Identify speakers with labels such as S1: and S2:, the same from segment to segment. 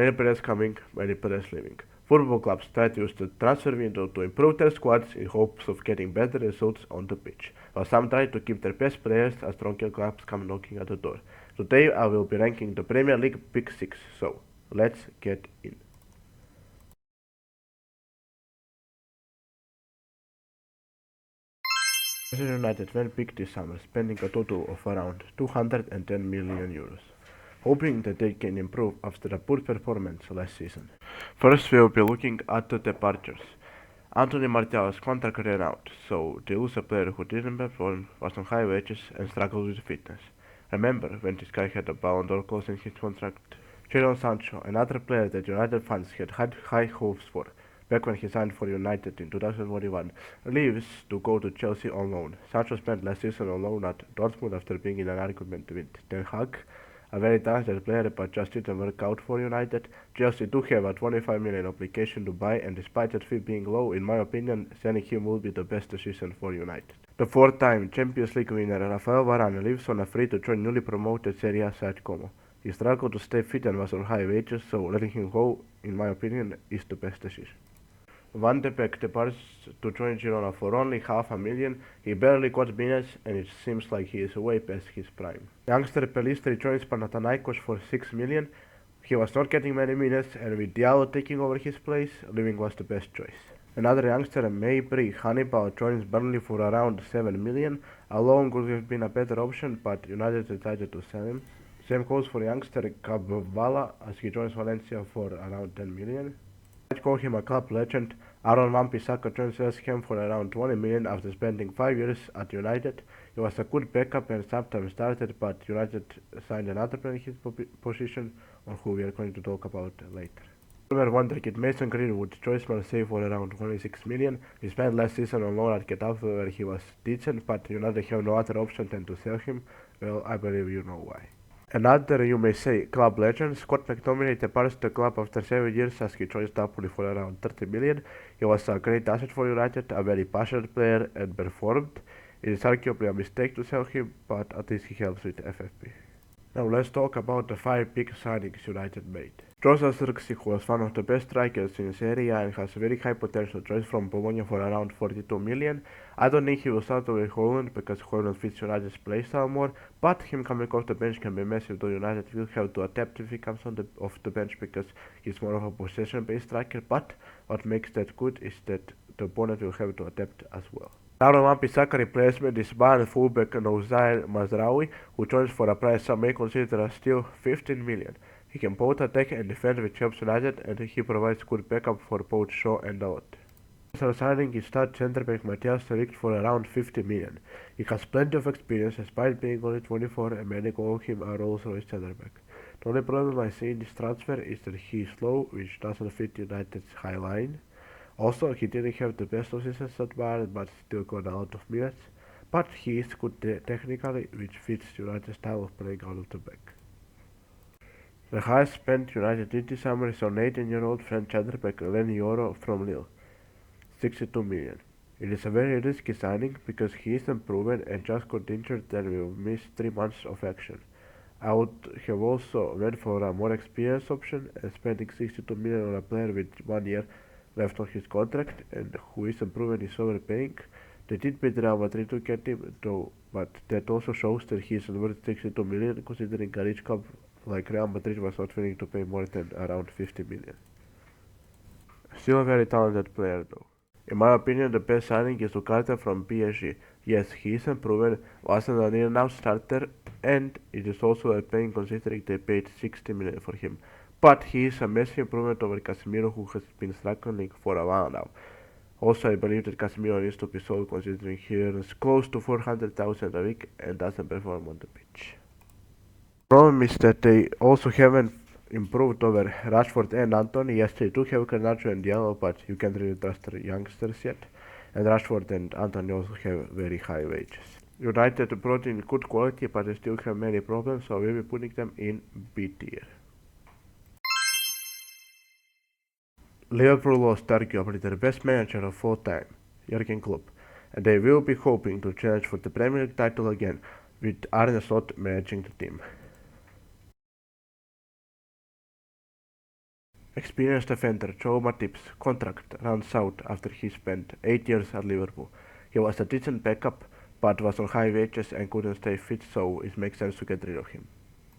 S1: Many players coming, many players leaving. Football clubs try to use the transfer window to improve their squads in hopes of getting better results on the pitch, while some try to keep their best players as stronger clubs come knocking at the door. Today I will be ranking the Premier League Big Six, so let's get in. Manchester United went big this summer, spending a total of around 210 million euros, hoping that they can improve after a poor performance last season. First, we'll be looking at the departures. Anthony Martial's contract ran out, so they lose a player who didn't perform, was on high wages, and struggled with fitness. Remember when this guy had a Ballon d'Or clause in his contract? Jadon Sancho, another player that United fans had high hopes for, back when he signed for United in 2021, leaves to go to Chelsea on loan. Sancho spent last season on loan at Dortmund after being in an argument with Ten Hag, a very talented player but just didn't work out for United. Chelsea do have a 25 million obligation to buy, and despite that fee being low, in my opinion, selling him will be the best decision for United. The four-time Champions League winner Rafael Varane lives on a free to join newly promoted Serie A side Como. He struggled to stay fit and was on high wages, so letting him go, in my opinion, is the best decision. Van de Beek departs to join Girona for only $500,000. He barely got minutes, and it seems like he is way past his prime. Youngster Pelistri joins Panathinaikos for $6 million. He was not getting many minutes, and with Diallo taking over his place, leaving was the best choice. Another youngster, Maybury Hannibal, joins Burnley for around $7 million. A loan could have been a better option, but United decided to sell him. Same goes for youngster Cabvala, as he joins Valencia for around $10 million. I'd call him a club legend. Aaron Wan-Bissaka joins West Ham for around 20 million after spending 5 years at United. He was a good backup and sometimes started, but United signed another player in his position, on who we are going to talk about later. Silver wonderkid Mason Greenwood joins Marseille for around 26 million. He spent last season on loan at Getafe where he was decent, but United have no other option than to sell him. Well, I believe you know why. Another, you may say, club legend, Scott McTominay departs the club after 7 years as he joins Napoli for around 30 million. He was a great asset for United, a very passionate player, and performed. It is arguably a mistake to sell him, but at least he helps with FFP. Now let's talk about the 5 big signings United made. Josas Zirkzee, who was one of the best strikers in Serie A and has very high potential, joins from Bologna for around 42 million. I don't think he will start over Haaland because Haaland fits United's playstyle more, but him coming off the bench can be massive, though United will have to adapt if he comes off the bench because he's more of a possession-based striker, but what makes that good is that the opponent will have to adapt as well. Aaron Wan-Bissaka replacement is Bayern fullback Noussair Mazraoui, who joins for a price some may consider as still 15 million. He can both attack and defend, which helps United, and he provides good backup for both Shaw and Dalot. Also signing is star centre-back Matthias de Ligt for around 50 million. He has plenty of experience despite being only 24, and many call him a Rolls-Royce centre-back. The only problem I see in this transfer is that he is slow, which doesn't fit United's high line. Also, he didn't have the best of seasons at Bayern, but still got a lot of minutes. But he is good technically, which fits United's style of playing out of the back. The highest spent United did this summer is on 18-year-old French centre-back Lenny Yoro from Lille, 62 million. It is a very risky signing because he isn't proven and just got injured and will miss 3 months of action. I would have also went for a more experienced option and spending 62 million on a player with 1 year left on his contract and who isn't proven is overpaying. They did beat Real Madrid to get him though, but that also shows that he isn't worth 62 million considering a rich club like Real Madrid was not willing to pay more than around 50 million. Still a very talented player though. In my opinion, the best signing is Ugarte from PSG. Yes, he isn't proven, wasn't an in-and-out starter, and it is also a pain considering they paid 60 million for him. But he is a massive improvement over Casemiro, who has been struggling for a while now. Also, I believe that Casemiro needs to be sold considering he earns close to 400,000 a week and doesn't perform on the pitch. The problem is that they also haven't improved over Rashford and Antony. Yes, they do have Garnacho and Diallo, but you can't really trust the youngsters yet. And Rashford and Antony also have very high wages. United brought in good quality, but they still have many problems, so we'll be putting them in B tier. Liverpool lost arguably their best manager of all time, Jurgen Klopp, and they will be hoping to challenge for the Premier League title again, with Arne Slot managing the team. Experienced defender Joe Matip's contract runs out after he spent 8 years at Liverpool. He was a decent backup, but was on high wages and couldn't stay fit, so it makes sense to get rid of him.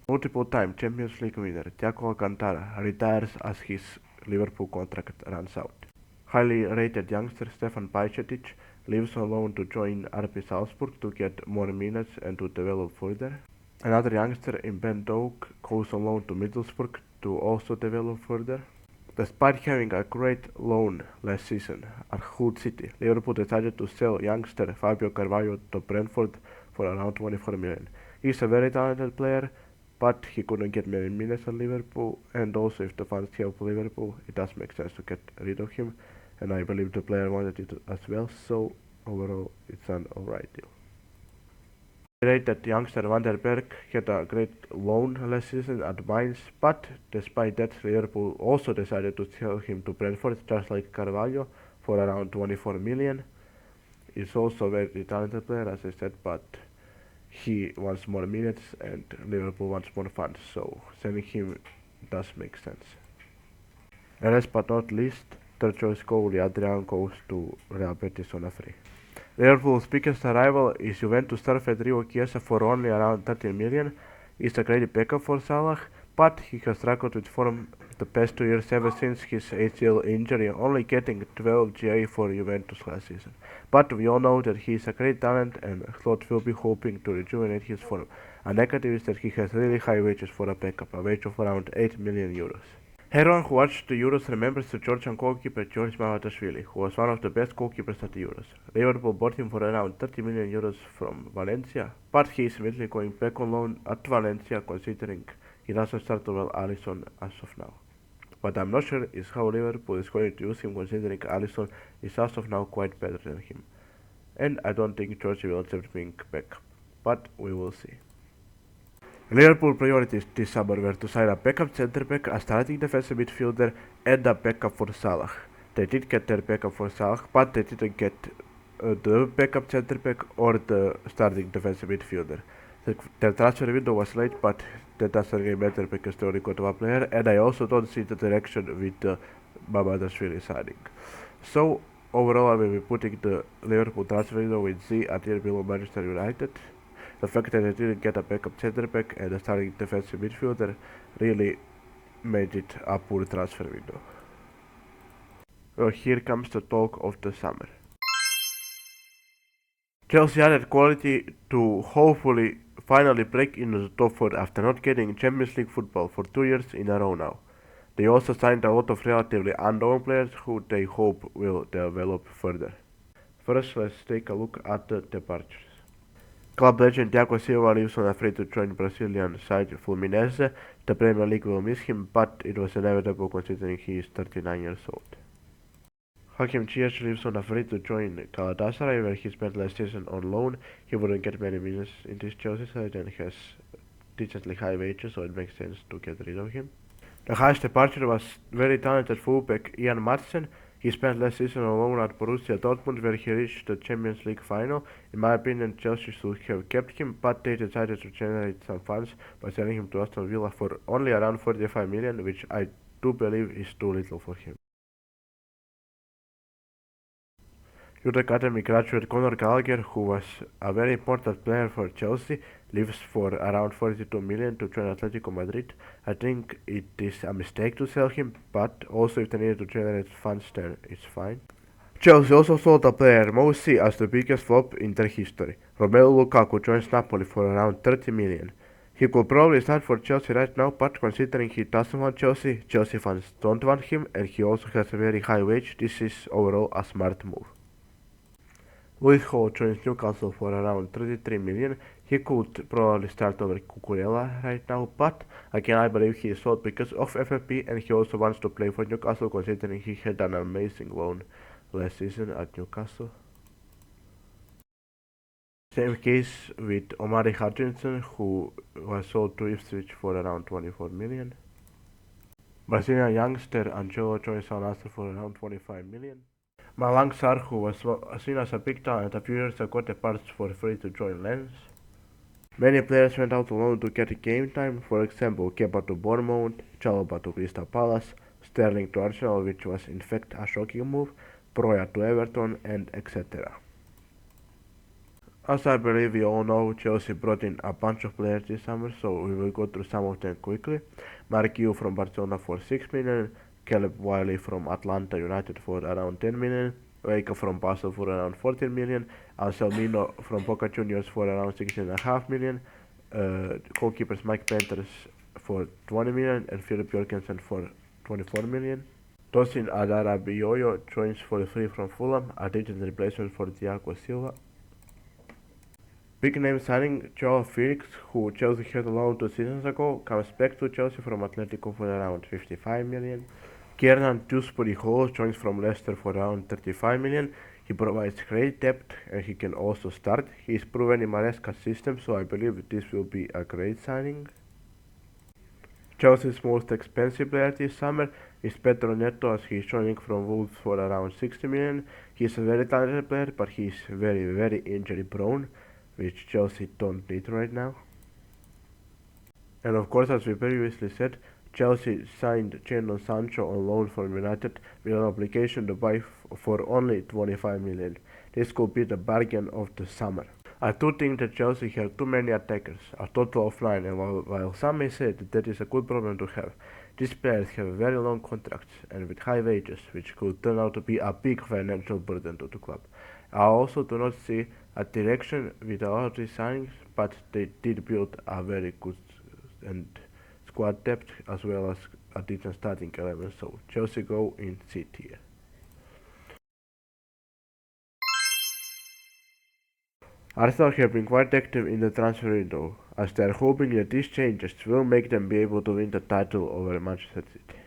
S1: Multiple-time Champions League winner Thiago Alcantara retires as his Liverpool contract runs out. Highly rated youngster Stefan Bajcetic leaves on loan to join RB Salzburg to get more minutes and to develop further. Another youngster in Ben Doak goes on loan to Middlesbrough to also develop further. Despite having a great loan last season at Hull City, Liverpool decided to sell youngster Fabio Carvalho to Brentford for around 24 million. He's a very talented player, but he couldn't get many minutes at Liverpool, and also if the fans help Liverpool, it does make sense to get rid of him, and I believe the player wanted it as well, so overall it's an alright deal. Rated youngster Van der Berg had a great loan last season at Mainz, but despite that, Liverpool also decided to sell him to Brentford, just like Carvalho, for around 24 million. He's also a very talented player, as I said, but he wants more minutes and Liverpool wants more funds, so selling him does make sense. And last but not least, third choice goalie Adrian goes to Real Betis on a free. Liverpool's biggest rival is Juventus star Federico Chiesa for only around 13 million. He's a great backup for Salah, but he has struggled with form the past 2 years ever since his ACL injury, only getting 12 GA for Juventus last season. But we all know that he is a great talent and Slot will be hoping to rejuvenate his form. A negative is that he has really high wages for a backup, a wage of around 8 million euros. Everyone who watched the Euros remembers the Georgian goalkeeper George Mavatashvili, who was one of the best goalkeepers at the Euros. Liverpool bought him for around 30 million euros from Valencia, but he is immediately going back on loan at Valencia, considering he doesn't start well Alisson as of now. What I'm not sure is how Liverpool is going to use him, considering Alisson is as of now quite better than him. And I don't think George will accept being back, but we will see. Liverpool priorities this summer were to sign a backup centre back, a starting defensive midfielder, and a backup for Salah. They did get their backup for Salah, but they didn't get the backup centre back or the starting defensive midfielder. Their transfer window was late, but that doesn't really matter because they only got one player, and I also don't see the direction with the Mamadashvili signing. So overall, I will be putting the Liverpool transfer window with Z at tier below Manchester United. The fact that they didn't get a backup centre back and a starting defensive midfielder really made it a poor transfer window. Well, here comes the talk of the summer. Chelsea added quality to hopefully finally break into the top 4 after not getting Champions League football for 2 years in a row now. They also signed a lot of relatively unknown players who they hope will develop further. First, let's take a look at the departures. Club legend Thiago Silva leaves on a free to join Brazilian side Fluminense. The Premier League will miss him, but it was inevitable considering he is 39 years old. Hakim Ziyech leaves on a free to join Galatasaray, where he spent last season on loan. He wouldn't get many minutes in this Chelsea side and has decently high wages, so it makes sense to get rid of him. The highest departure was very talented fullback Ian Madsen. He spent last season on loan at Borussia Dortmund, where he reached the Champions League final. In my opinion, Chelsea should have kept him, but they decided to generate some funds by selling him to Aston Villa for only around 45 million, which I do believe is too little for him. Youth Academy graduate Conor Gallagher, who was a very important player for Chelsea, leaves for around 42 million to join Atletico Madrid. I think it is a mistake to sell him, but also if they needed to generate funds, then it's fine. Chelsea also sold a player Mosi as the biggest flop in their history. Romelu Lukaku joins Napoli for around 30 million. He could probably start for Chelsea right now, but considering he doesn't want Chelsea, Chelsea fans don't want him, and he also has a very high wage, this is overall a smart move. Lewis Hall joins Newcastle for around 33 million. He could probably start over Cucurella right now, but again I believe he is sold because of FFP, and he also wants to play for Newcastle considering he had an amazing loan last season at Newcastle. Same case with Omari Hutchinson, who was sold to Ipswich for around 24 million. Brazilian youngster Angelo joins Al Nassr for around 25 million. Malang Sarr, who was seen as a big talent a few years ago, departs for free to join Lens. Many players went out alone to get game time, for example Kepa to Bournemouth, Chalobah to Crystal Palace, Sterling to Arsenal, which was in fact a shocking move, Broja to Everton, and etc. As I believe we all know, Chelsea brought in a bunch of players this summer, so we will go through some of them quickly. Mark Yu from Barcelona for 6 million, Caleb Wiley from Atlanta United for around 10 million, Weika from Basel for around 14 million, Anselmino from Boca Juniors for around 16.5 million, goalkeepers Mike Panthers for 20 million, and Philip Jorgensen for 24 million. Tosin Adarabioyo joins for free from Fulham, a decent replacement for Thiago Silva. Big name signing Joao Felix, who Chelsea had a loan 2 seasons ago, comes back to Chelsea from Atletico for around 55 million. Kiernan Dewsbury Hall joins from Leicester for around 35 million. He provides great depth and he can also start. He is proven in Maresca's system, so I believe this will be a great signing. Chelsea's most expensive player this summer is Pedro Neto, as he is joining from Wolves for around 60 million. He is a very talented player, but he is very injury prone, which Chelsea don't need right now. And of course, as we previously said, Chelsea signed Jadon Sancho on loan from United with an obligation to buy for only 25 million. This could be the bargain of the summer. I do think that Chelsea have too many attackers, a total of 9, and while some may say that is a good problem to have, these players have very long contracts and with high wages, which could turn out to be a big financial burden to the club. I also do not see a direction with a lot of these signings, but they did build a very good and squad depth as well as a decent starting 11, so Chelsea go in C tier. Arsenal have been quite active in the transfer window, as they are hoping that these changes will make them be able to win the title over Manchester City.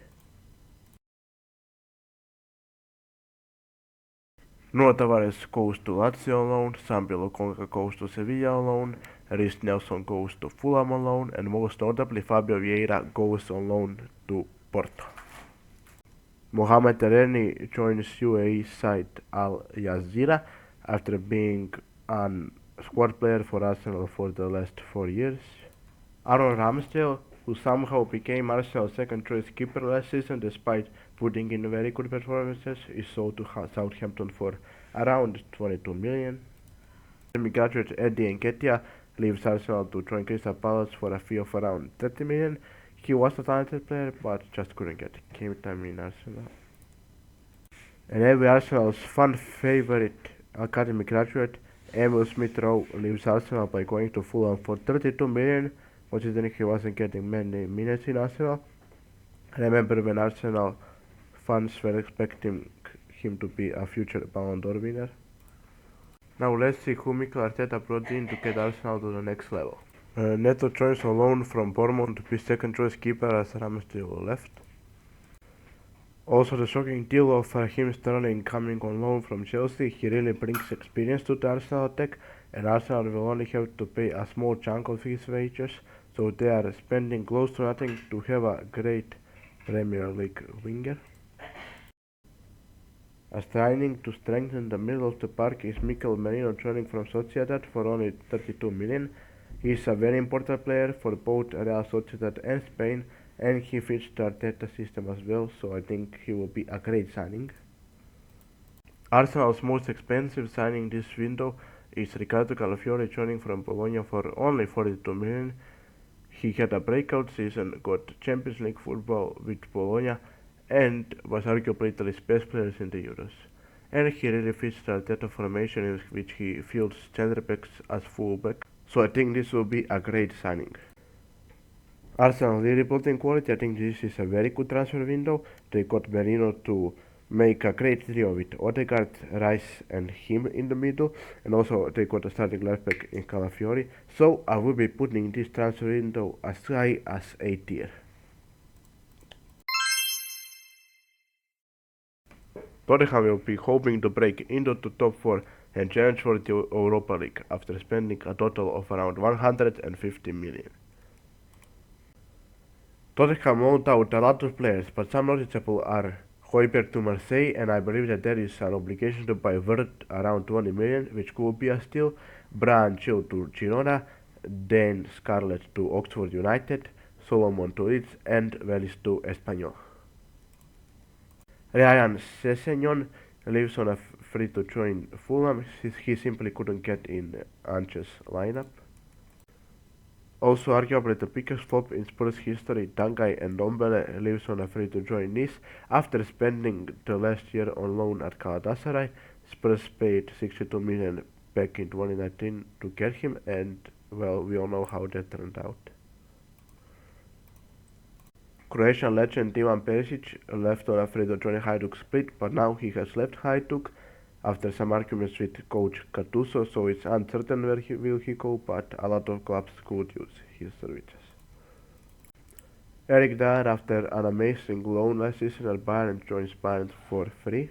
S1: Nuno Tavares goes to Lazio on loan, Sambi Lokonga goes to Sevilla on loan, Reece Nelson goes to Fulham on loan, and most notably Fabio Vieira goes on loan to Porto. Mohamed Elneny joins UAE side Al Jazeera after being an squad player for Arsenal for the last 4 years. Aaron Ramsdale, who somehow became Arsenal's second choice keeper last season despite putting in very good performances, is sold to Southampton for around 22 million. Academy graduate Eddie Nketiah leaves Arsenal to join Crystal Palace for a fee of around 30 million. He was a talented player, but just couldn't get game time in Arsenal. And every Arsenal's fan favorite academy graduate Emil Smith-Rowe leaves Arsenal by going to Fulham for 32 million, considering he wasn't getting many minutes in Arsenal. Remember when Arsenal fans were expecting him to be a future Ballon d'Or winner? Now let's see who Mikel Arteta brought in to get Arsenal to the next level. Neto joins on loan from Bournemouth to be second choice keeper as Ramsdale left. Also the shocking deal of Raheem Sterling coming on loan from Chelsea. He really brings experience to the Arsenal attack, and Arsenal will only have to pay a small chunk of his wages, so they are spending close to nothing to have a great Premier League winger. A signing to strengthen the middle of the park is Mikel Merino joining from Sociedad for only 32 million. He is a very important player for both Real Sociedad and Spain, and he fits the Arteta system as well, so I think he will be a great signing. Arsenal's most expensive signing this window is Riccardo Calafiori joining from Bologna for only 42 million. He had a breakout season, got Champions League football with Bologna, and was arguably Italy's best players in the Euros. And he really fits the Arteta formation in which he fields centre backs as fullback, so I think this will be a great signing. Arsenal really rebuilding quality. I think this is a very good transfer window. They got Merino to make a great trio with Odegaard, Rice and him in the middle, and also they got a starting left back in Calafiori, so I will be putting this transfer window as high as A tier. Tottenham will be hoping to break into the top 4 and challenge for the Europa League after spending a total of around 150 million. Tottenham loaned out a lot of players, but some noticeable are Højbjerg to Marseille, and I believe that there is an obligation to buy Vert around 20 million, which could be a steal. Brian Chil to Girona, Dane Scarlett to Oxford United, Solomon to Leeds and Wells to Espanyol. Ryan Sessegnon lives on a free to join Fulham. He simply couldn't get in Ance's lineup. Also arguably the biggest flop in Spurs history, Tanguy Ndombele lives on a free to join Nice after spending the last year on loan at Galatasaray. Spurs paid 62 million back in 2019 to get him, and well, we all know how that turned out. Croatian legend Ivan Perisic left on a free to join Hajduk Split, but now he has left Hajduk after some arguments with coach Gattuso, so it's uncertain where will he go, but a lot of clubs could use his services. Eric Dyer, after an amazing loan last season at Bayern, joins Bayern for free.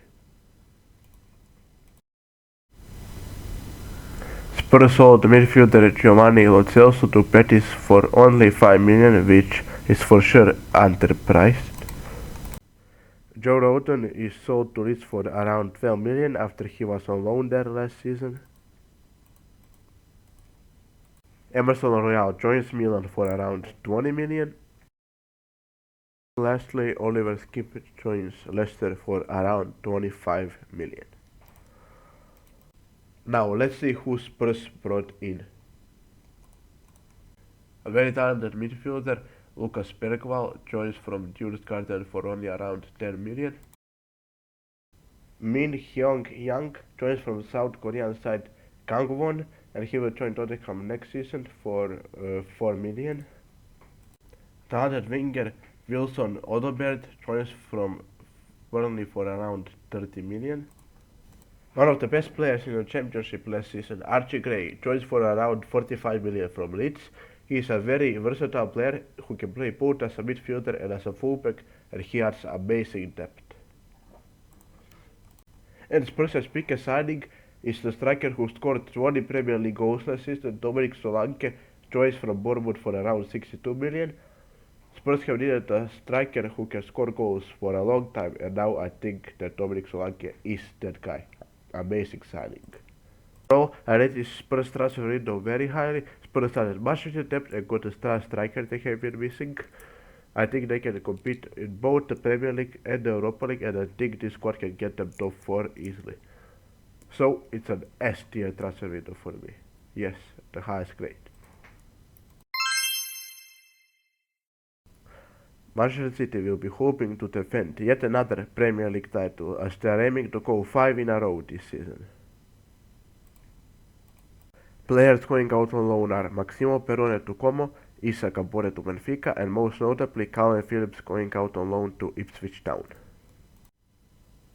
S1: Spurs sold midfielder Giovanni Lo Celso to Betis for only 5 million, which is for sure underpriced. Joe Roden is sold to Leeds for around 12 million after he was on loan there last season. Emerson Royal joins Milan for around 20 million. Lastly, Oliver Skip joins Leicester for around 25 million. Now let's see who Spurs brought in. A very talented midfielder, Lucas Bergvall, joins from Djurgården for only around 10 million. Min Hyung Yang joins from South Korean side Gangwon, and he will join Tottenham next season for 4 million. Talented winger Wilson Odobert joins from Burnley for around 30 million. One of the best players in the championship last season, Archie Gray, joins for around 45 million from Leeds. He is a very versatile player who can play both as a midfielder and as a fullback, and he has amazing depth. And Spurs' biggest signing is the striker who scored 20 Premier League goals last season, Dominic Solanke, joins from Bournemouth for around 62 million. Spurs have needed a striker who can score goals for a long time, and now I think that Dominic Solanke is that guy. Amazing signing. So I rate this Spurs transfer window very highly. Spurs started much with the depth and got a star striker they have been missing. I think they can compete in both the Premier League and the Europa League, and I think this squad can get them top 4 easily. So it's an S tier transfer window for me. Yes, the highest grade. Manchester City will be hoping to defend yet another Premier League title as they are aiming to go 5 in a row this season. Players going out on loan are Maximo Perrone to Como, Issa Kabore to Benfica, and most notably Calvin Phillips going out on loan to Ipswich Town.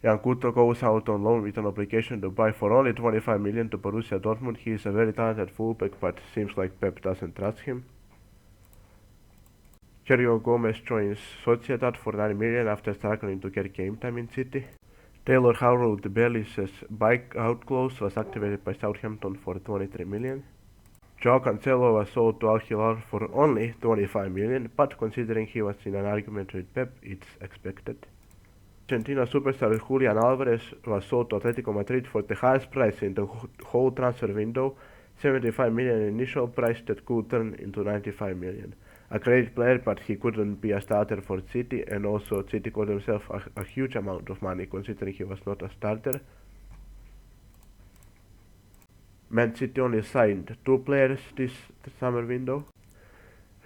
S1: Jan Couto goes out on loan with an obligation to buy for only 25 million to Borussia Dortmund. He is a very talented fullback, but seems like Pep doesn't trust him. Sergio Gomez joins Sociedad for 9 million after struggling to get game time in City. Taylor Harrold-Bellis' buyout clause was activated by Southampton for 23 million. Joao Cancelo was sold to Al Hilal for only 25 million, but considering he was in an argument with Pep, it's expected. Argentina superstar Julian Alvarez was sold to Atletico Madrid for the highest price in the whole transfer window, 75 million initial price that could turn into 95 million. A great player, but he couldn't be a starter for City, and also City got himself a huge amount of money considering he was not a starter. Man City only signed 2 players this summer window.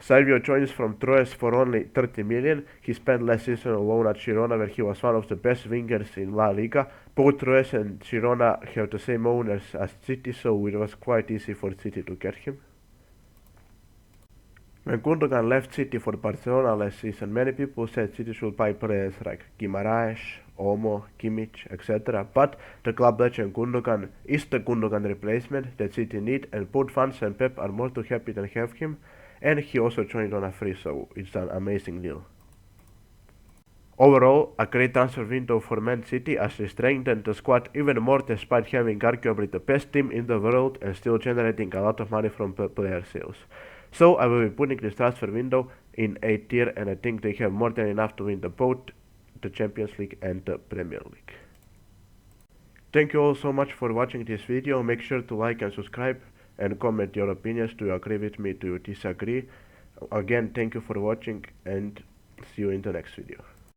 S1: Salvio joins from Troyes for only 30 million. He spent last season on loan at Girona, where he was one of the best wingers in La Liga. Both Troyes and Girona have the same owners as City, so it was quite easy for City to get him. When Gundogan left City for Barcelona last season, many people said City should buy players like Guimaraes, Olmo, Kimmich, etc. But the club legend Gundogan is the Gundogan replacement that City need, and both fans and Pep are more than happy than have him. And he also joined on a free, so it's an amazing deal. Overall, a great transfer window for Man City as they strengthened the squad even more despite having arguably the best team in the world and still generating a lot of money from player sales. So I will be putting this transfer window in A tier, and I think they have more than enough to win both the Champions League and the Premier League. Thank you all so much for watching this video. Make sure to like and subscribe, and comment your opinions. Do you agree with me? Do you disagree? Again, thank you for watching and see you in the next video.